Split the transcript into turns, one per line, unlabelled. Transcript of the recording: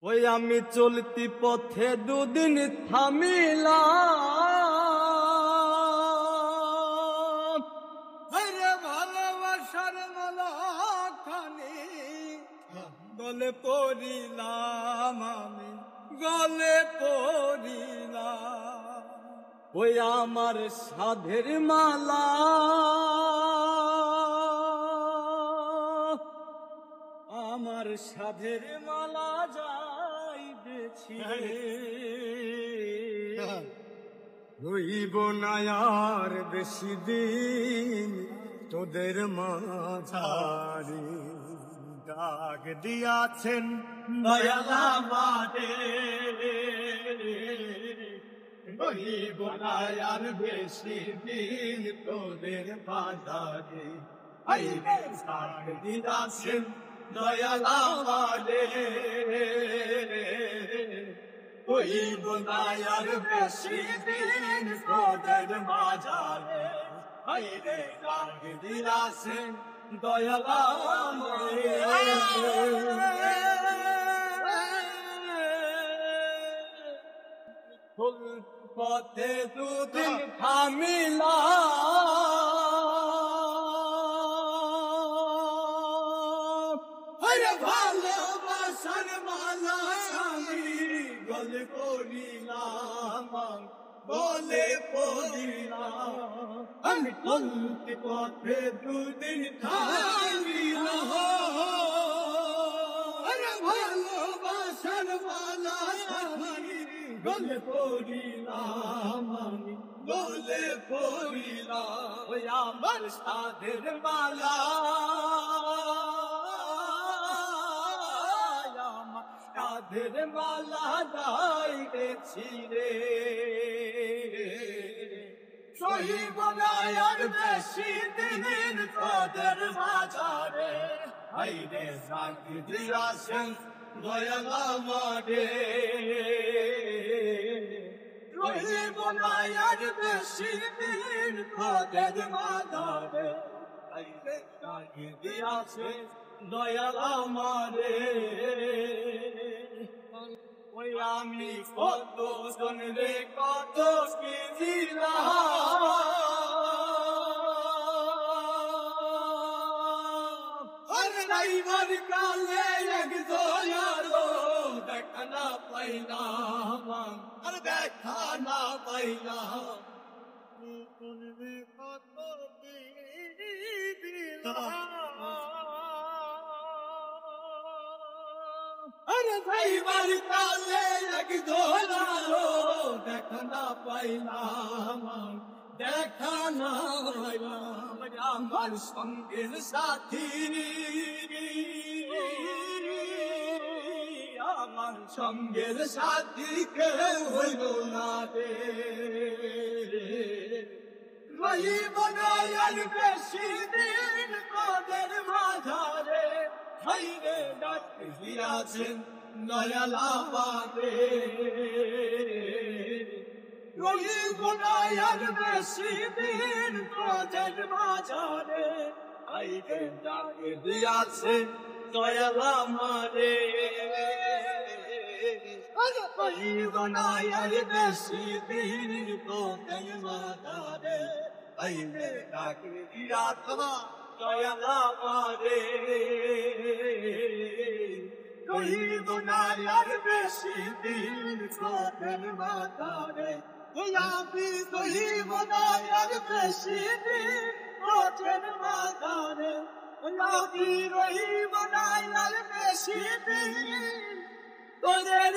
ওই আমি চলতি পথে দুদিন থামিলাম, ভালোবাসার মালা খানি গলে পড়িলাম, আমি গলে পড়িলাম। ওই আমার সাধের মালা, আমার সাধের মালা যাইবেছি, রইব না আর বেশি দিন তোদের মাঝারি। ডাক দিয়াছেন দয়াল আমারে, রইব না আর বেশি দিন তোদের মাঝারি। আইরে ডাক দিয়াছেন দয়াল আমারে, রইব না আর বেশি দিন তোদের মাঝারে। আইরে ডাক দিয়াছেন দয়াল আমারে। ফুল পথে দুদিন থামিলাম, ভালোবাসার মালা আমি গলে পড়িলাম, গলে পড়িলাম। আমি চলতি পথে দুদিন থামিলাম, ভালোবাসার মালা আমি গলে পড়িলাম, আমি গলে পড়িলাম। ওই আমার সাধের মালা, আমার সাধের মালা যাইতেছি রে, সহিব না আর বেশি দিন তোদের মাঝারে। আইরে ডাক দিয়াছেন দয়াল আমারে, রহিব না আর বেশি দিন তোদের মাঝারে। আইরে ডাক দিয়াছেন দয়াল আমারে। ওই আমি কত জনরে কত কি দিলাম, নাইবার কালে এক দয়ালো দেখা না পাইলাম, আর দেখা না পাইলাম। কত কি দিলাম, আরে ভাইবার কালে এক দয়ালো দেখা না পাইলাম, দেখা না পাইলাম। আমার সঙ্গের সাথী, আমার সঙ্গের সাথী কেউ হইল না রে, রহিব না আর বেশি দিন তোদের মাঝারে। হাইরে ডাক দিয়াছেন দয়াল আমারে, রহিব না আর বেশি দিন তোদের মাঝারে। হাইরে ডাক দিয়াছেন দয়াল আমারে, রহিব না আর বেশি দিন তোদের মাঝারে। হাইরে ডাক দিয়াছেন দয়াল আমারে, রহিব না আর বেশি দিন তোদের মাঝারে। আমি রহিব না আর বেশি দিন তোদের মাঝারে, আমি রহিব না আর বেশি দিন তোদের